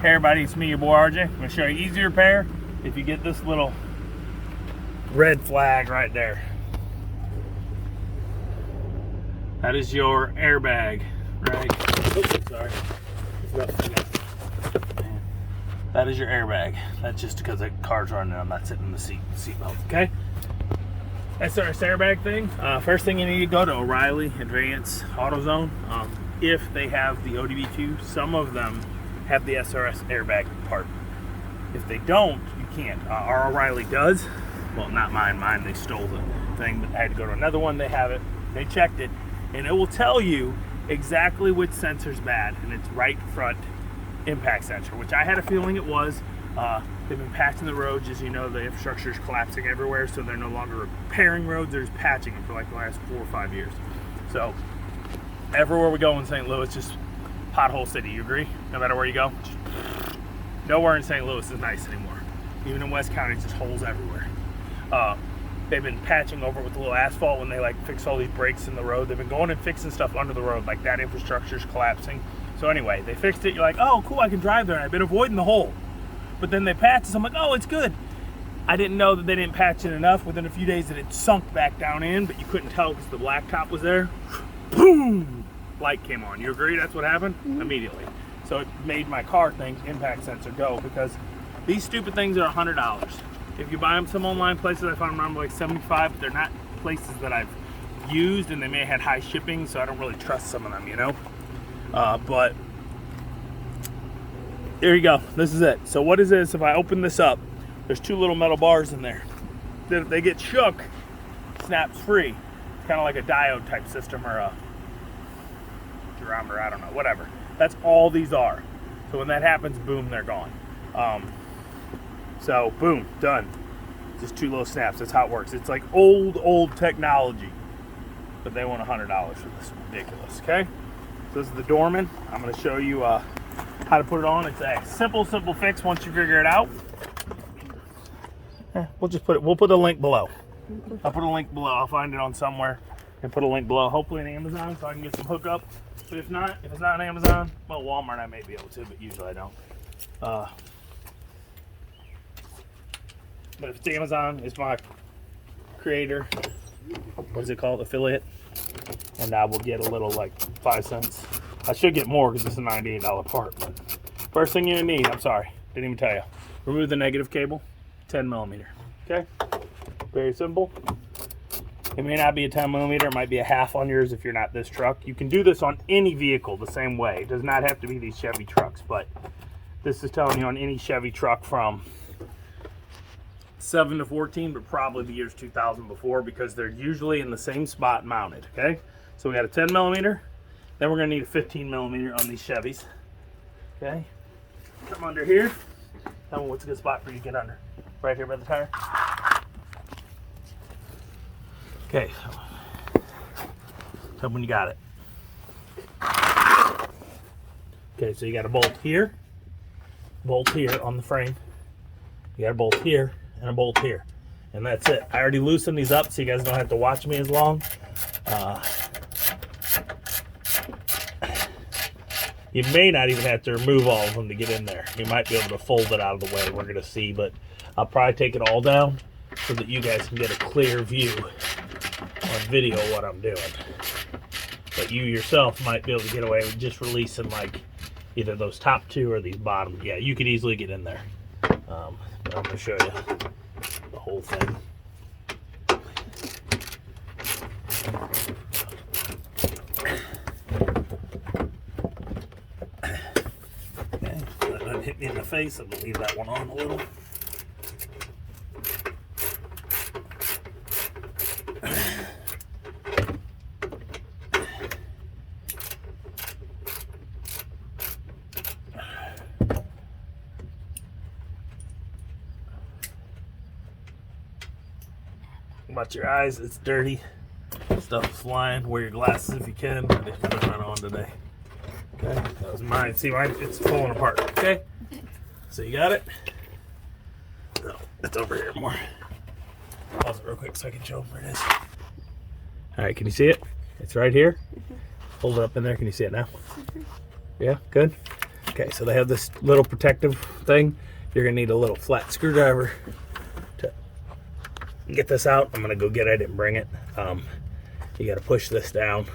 Hey everybody, it's me, your boy RJ. I'm going to show you easy repair if you get this little red flag right there. That is your airbag, right? Oops, sorry. That is your airbag. That's just because the car's running and I'm not sitting in the seatbelt, okay? SRS airbag thing. First thing you need to go to O'Reilly Advanced AutoZone. If they have the ODB2, some of them have the SRS airbag part. If they don't, you can't. Our O'Reilly does. Well, not mine. They stole the thing, but I had to go to another one. They have it. They checked it, and it will tell you exactly which sensor's bad, and it's right front impact sensor, which I had a feeling it was. They've been patching the roads. As you know, the infrastructure is collapsing everywhere, so they're no longer repairing roads. They're just patching them for like the last 4 or 5 years. So everywhere we go in St. Louis, just pothole city. You agree? No matter where you go, nowhere in St. Louis is nice anymore. Even in West County, it's just holes everywhere. They've been patching over with a little asphalt when they like fix all these breaks in the road. They've been going and fixing stuff under the road, like that infrastructure is collapsing. So anyway, they fixed it. You're like, oh, cool, I can drive there. And I've been avoiding the hole. But then they patched it. I'm like, oh, it's good. I didn't know that they didn't patch it enough. Within a few days, that it sunk back down in, but you couldn't tell because the blacktop was there. Boom! Light came on. You agree that's what happened? Mm-hmm. Immediately. So it made my car thing, impact sensor, go, because these stupid things are $100. If you buy them some online places, I found them like $75, but they're not places that I've used, and they may have had high shipping, so I don't really trust some of them, you know? But there you go. This is it. So what is this? If I open this up, there's 2 little metal bars in there. Then if they get shook, it snaps free. It's kind of like a diode type system or a gyrometer, I don't know, whatever. That's all these are. So when that happens, boom, they're gone. So boom, done. Just 2 little snaps. That's how it works. It's like old technology, but they want $100 for this. Ridiculous. Okay. So this is the Dorman. I'm going to show you how to put it on. It's a simple fix once you figure it out. We'll just put it. We'll put a link below. I'll put a link below. I'll find it on somewhere and put a link below. Hopefully on Amazon, so I can get some hookup. But if it's not on Amazon, well, Walmart I may be able to, but usually I don't. But if it's Amazon, it's my creator. What is it called? Affiliate. And I will get a little, like 5 cents. I should get more because it's a $98 part. But first thing you need, I'm sorry, didn't even tell you. Remove the negative cable, 10 millimeter. Okay? Very simple. It may not be a 10 millimeter, it might be a half on yours if you're not this truck. You can do this on any vehicle the same way. It does not have to be these Chevy trucks, but this is telling you on any Chevy truck from 7 to 14, but probably the years 2000 before, because they're usually in the same spot mounted. Okay, so we got a 10 millimeter, then we're going to need a 15 millimeter on these Chevys. Okay, come under here. Tell me what's a good spot for you to get under. Right here by the tire. Okay, tell me when you got it. Okay, so you got a bolt here on the frame. You got a bolt here and a bolt here, and that's it. I already loosened these up so you guys don't have to watch me as long. You may not even have to remove all of them to get in there. You might be able to fold it out of the way. We're going to see, but I'll probably take it all down so that you guys can get a clear view on video of what I'm doing. But you yourself might be able to get away with just releasing like either those top 2 or these bottom. Yeah, you could easily get in there. But I'm going to show you the whole thing. Okay, that doesn't hit me in the face. I'm going to leave that one on a little. Watch your eyes, it's dirty. Stuff is flying. Wear your glasses if you can. I didn't put mine on today. Okay, that was mine. See, mine, it's falling apart. Okay, so you got it. No, it's over here more. Pause it real quick so I can show them where it is. All right, can you see it? It's right here. Hold it up in there. Can you see it now? Yeah, good. Okay, so they have this little protective thing. You're gonna need a little flat screwdriver to get this out. I'm gonna go get it and bring it. You gotta push this down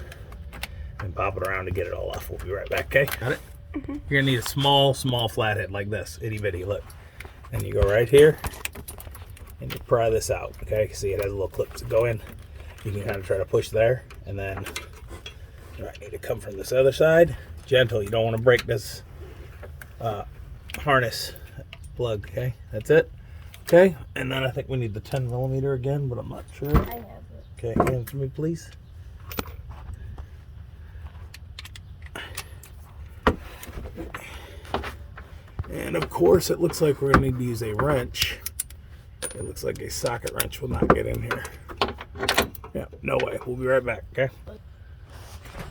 and pop it around to get it all off. We'll be right back, okay? Got it? Mm-hmm. You're gonna need a small flathead like this, itty bitty, look. And you go right here and you pry this out, okay? See, it has little clips that go in. You can kind of try to push there, and then you might need to come from this other side. Gentle, you don't want to break this harness plug, okay? That's it. Okay, and then I think we need the 10 millimeter again, but I'm not sure. I have it. Okay, hand it to me, please. And of course, it looks like we're gonna need to use a wrench. It looks like a socket wrench will not get in here. Yeah, no way. We'll be right back, okay?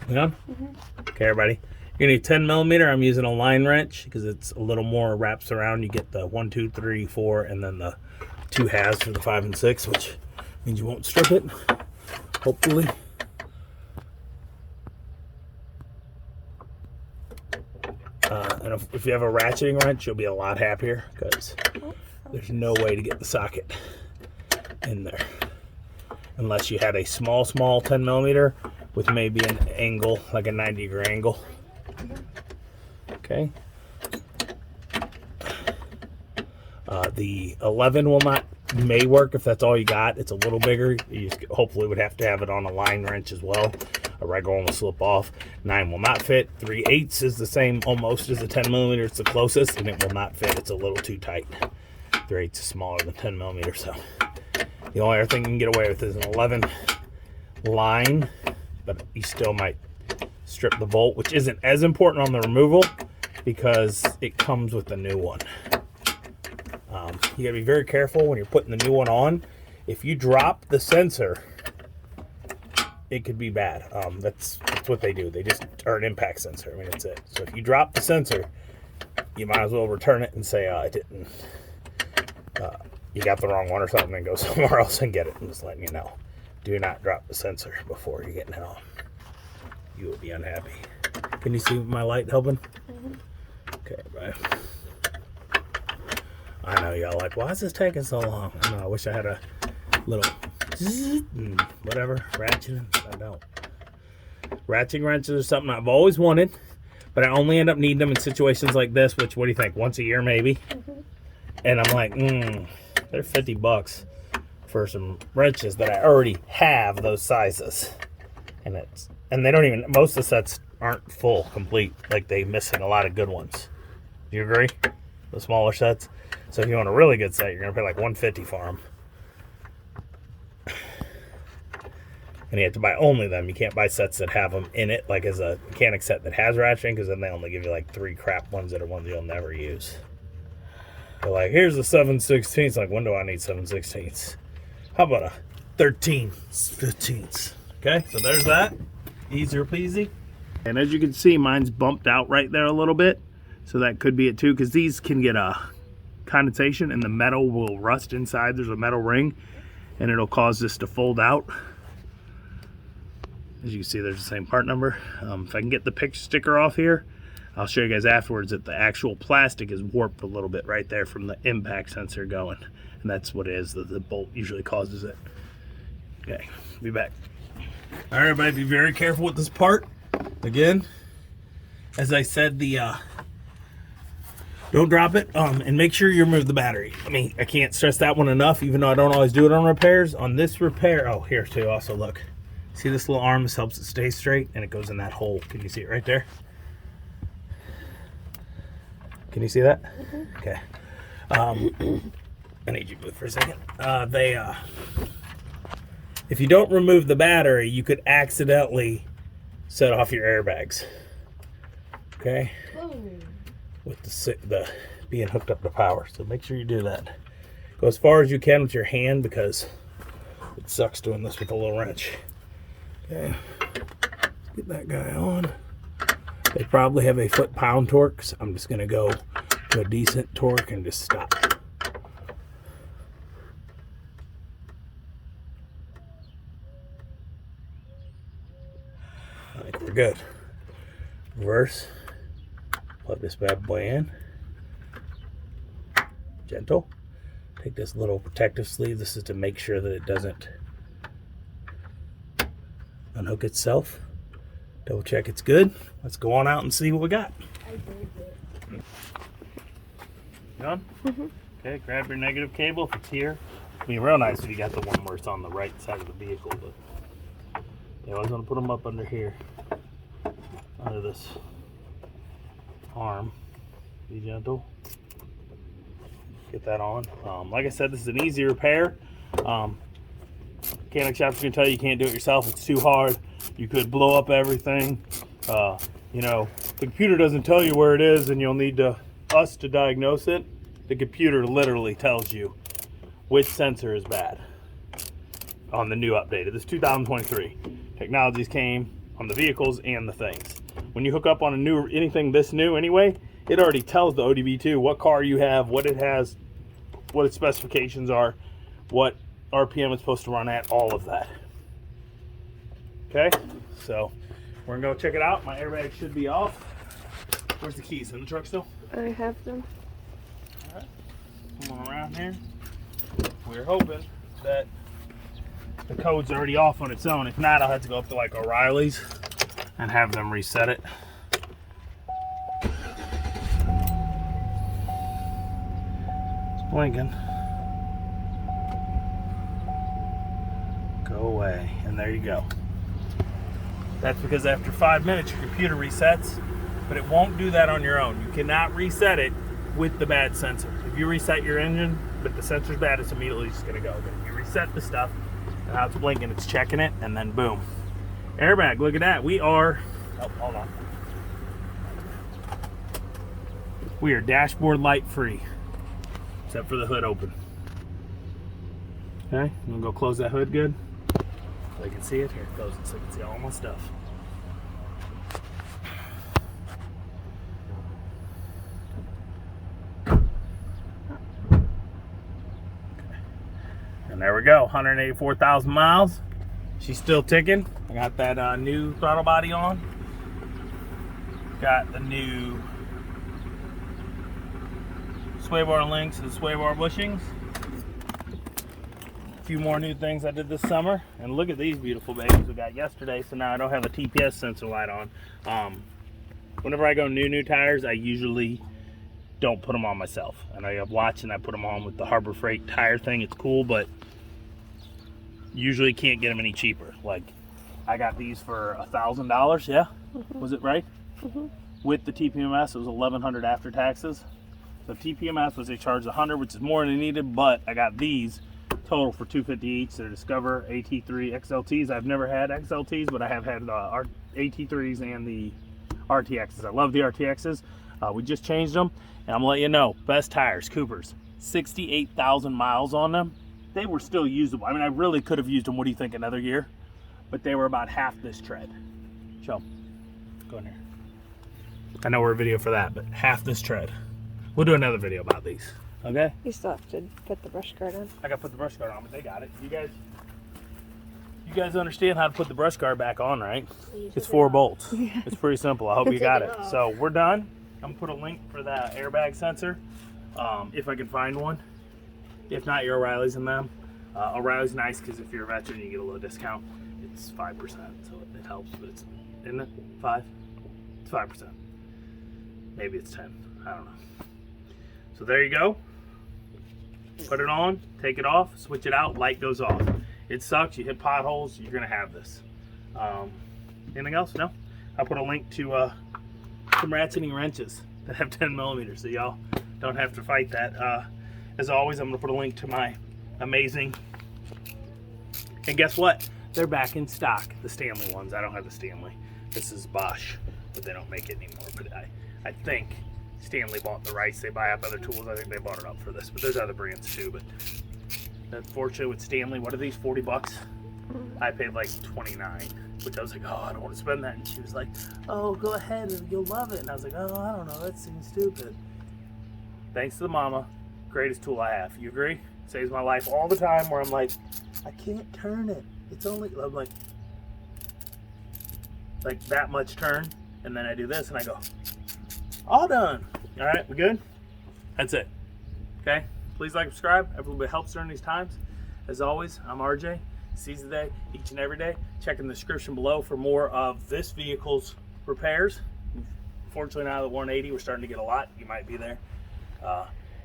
You on? Mm-hmm. Okay, everybody. You're gonna need 10 millimeter. I'm using a line wrench because it's a little more wraps around. You get the 1, 2, 3, 4, and then the 2 halves for the 5 and 6, which means you won't strip it, hopefully. And if you have a ratcheting wrench, you'll be a lot happier because there's no way to get the socket in there unless you had a small 10 millimeter with maybe an angle, like a 90-degree angle. Okay. The 11 may work if that's all you got. It's a little bigger. You just hopefully would have to have it on a line wrench as well. A regular one will slip off. 9 will not fit. 3/8 is the same almost as a 10 millimeter. It's the closest, and it will not fit. It's a little too tight. 3/8 is smaller than 10 millimeter, so the only other thing you can get away with is an 11 line, but you still might strip the bolt, which isn't as important on the removal because it comes with the new one. You gotta be very careful when you're putting the new one on. If you drop the sensor, it could be bad. That's what they do. They just are an impact sensor. I mean, that's it. So if you drop the sensor, you might as well return it and say, I didn't. You got the wrong one or something, and go somewhere else and get it. I'm just letting you know. Do not drop the sensor before you're getting it on. You will be unhappy. Can you see my light helping? Mm-hmm. Okay, bye. I know y'all like, why is this taking so long? I know, I wish I had a little whatever, ratcheting, I don't. Ratcheting wrenches are something I've always wanted, but I only end up needing them in situations like this, which, what do you think, once a year maybe? Mm-hmm. And I'm like, they're $50 for some wrenches that I already have those sizes. And they don't even, most of the sets aren't full, complete, like they missing a lot of good ones. Do you agree? The smaller sets. So if you want a really good set, you're gonna pay like $150 for them. And you have to buy only them. You can't buy sets that have them in it, like as a mechanic set that has ratcheting, because then they only give you like 3 crap ones that are ones you'll never use. They're like, here's a 7/16. Like, when do I need 7/16? How about a 13/15? Okay, so there's that. Easier peasy. And as you can see, mine's bumped out right there a little bit. So that could be it too, because these can get a condensation and the metal will rust inside. There's a metal ring and it'll cause this to fold out. As you can see, there's the same part number. If I can get the picture sticker off here, I'll show you guys afterwards that the actual plastic is warped a little bit right there from the impact sensor going. And that's what it is, the bolt usually causes it. Okay, be back. All right, everybody, be very careful with this part. Again, as I said, don't drop it, and make sure you remove the battery. I mean, I can't stress that one enough, even though I don't always do it on repairs. On this repair, oh, here too, also look. See this little arm? This helps it stay straight, and it goes in that hole. Can you see it right there? Can you see that? Mm-hmm. Okay. I need you to move for a second. If you don't remove the battery, you could accidentally set off your airbags. Okay? Oh. With the being hooked up to power. So make sure you do that. Go as far as you can with your hand because it sucks doing this with a little wrench. Okay. Get that guy on. They probably have a foot-pound torque, so I'm just going to go to a decent torque and just stop. I think we're good. Reverse. Plug this bad boy in. Gentle. Take this little protective sleeve. This is to make sure that it doesn't unhook itself. Double check it's good. Let's go on out and see what we got. Done? Mm-hmm. Okay, grab your negative cable if it's here. It'd be real nice if you got the one where it's on the right side of the vehicle, but you always want to put them up under here, under this arm. Be gentle. Get that on. Like I said, this is an easy repair. Mechanic shops can tell you can't do it yourself. It's too hard. You could blow up everything. You know, the computer doesn't tell you where it is, and you'll need us to diagnose it. The computer literally tells you which sensor is bad on the new updated. This is 2023. Technologies came on the vehicles and the things. When you hook up on a new anything this new anyway, it already tells the ODB2 what car you have, what it has, what its specifications are, what RPM it's supposed to run at, all of that. Okay, so we're gonna go check it out. My airbag should be off. Where's the keys? In the truck still? I have them. All right, come on around here. We're hoping that the code's already off on its own. If not, I'll have to go up to like O'Reilly's and have them reset it. It's blinking. Go away, and there you go. That's because after 5 minutes your computer resets, but it won't do that on your own. You cannot reset it with the bad sensor. If you reset your engine, but the sensor's bad, it's immediately just gonna go. But if you reset the stuff, and now it's blinking, it's checking it, and then boom. Airbag, look at that. We are, oh, hold on. We are dashboard light free, except for the hood open. Okay, I'm gonna go close that hood good. So I can see it. Here, close it so I can see all my stuff. And there we go, 184,000 miles. She's still ticking. I got that new throttle body on. Got the new sway bar links and sway bar bushings. A few more new things I did this summer. And look at these beautiful babies we got yesterday. So now I don't have a TPS sensor light on. Whenever I go new tires, I usually don't put them on myself. And I have watched and I put them on with the Harbor Freight tire thing. It's cool, but usually can't get them any cheaper. Like I got these for $1,000. Yeah, was it right? With the TPMS, it was $1,100 after taxes. So TPMS was they charged $100, which is more than I needed. But I got these total for $250 each. They're Discover AT3 XLTs. I've never had XLTs, but I have had AT3s and the RTXs. I love the RTXs. We just changed them, and I'm gonna let you know, best tires, Coopers, 68,000 miles on them. They were still usable. I mean, I really could have used them, what do you think, another year? But they were about half this tread. Show them. Go in here. I know we're a video for that, but half this tread. We'll do another video about these, okay? You still have to put the brush guard on. I gotta put the brush guard on, but they got it. You guys understand how to put the brush guard back on, right? It's 4 bolts. Yeah. It's pretty simple. I hope you got it. So we're done. I'm gonna put a link for that airbag sensor, if I can find one. If not, your O'Reilly's in them. O'Reilly's nice because if you're a veteran, you get a little discount. It's 5%, so it helps, but it's, isn't it 5? It's 5%. Maybe it's 10, I don't know. So there you go. Put it on, take it off, switch it out, light goes off. It sucks, you hit potholes, you're gonna have this. Anything else? No? I'll put a link to some ratcheting wrenches that have 10 millimeters, so y'all don't have to fight that. As always, I'm gonna put a link to my amazing, and guess what? They're back in stock, the Stanley ones. I don't have the Stanley. This is Bosch, but they don't make it anymore. But I think Stanley bought the rights. They buy up other tools. I think they bought it up for this, but there's other brands too. But unfortunately with Stanley, what are these, 40 bucks? I paid like 29, which I was like, oh, I don't want to spend that. And she was like, oh, go ahead and you'll love it. And I was like, oh, I don't know, that seems stupid. Thanks to the mama, greatest tool I have. You agree? Saves my life all the time where I'm like, I can't turn it. It's only, I'm like that much turn. And then I do this and I go, All done. All right, we good? That's it. Okay? Please like, subscribe. Every little bit helps during these times. As always, I'm RJ. Seize the day, each and every day. Check in the description below for more of this vehicle's repairs. Fortunately, now the 180, we're starting to get a lot. You might be there.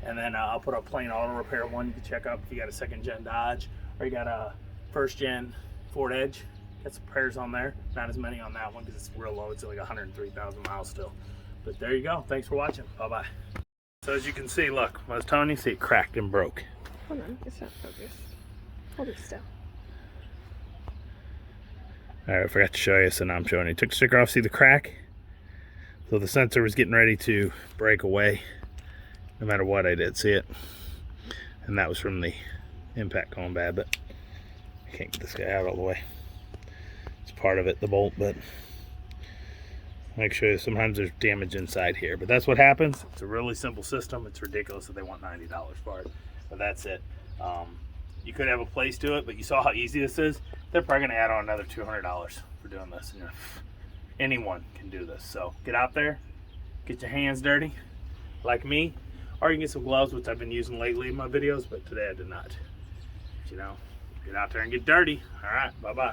And then I'll put a plain auto repair one you can check out if you got a second gen Dodge or you got a first gen Ford Edge. Got some repairs on there. Not as many on that one because it's real low. It's like 103,000 miles still. But there you go. Thanks for watching. Bye-bye. So as you can see, look, I was telling you, see it cracked and broke. Hold on, it's not focused. Hold it still. All right, I forgot to show you, so now I'm showing you. Took the sticker off, see the crack? So the sensor was getting ready to break away no matter what I did, see it? And that was from the impact going bad, but I can't get this guy out all the way. It's part of it, the bolt, but make sure sometimes there's damage inside here, but that's what happens. It's a really simple system. It's ridiculous that they want $90 for it, but that's it. You could have a place to it, but you saw how easy this is. They're probably gonna add on another $200 for doing this. And anyone can do this. So get out there, get your hands dirty, like me, or you can get some gloves, which I've been using lately in my videos, but today I did not. But, you know, get out there and get dirty. All right, bye-bye.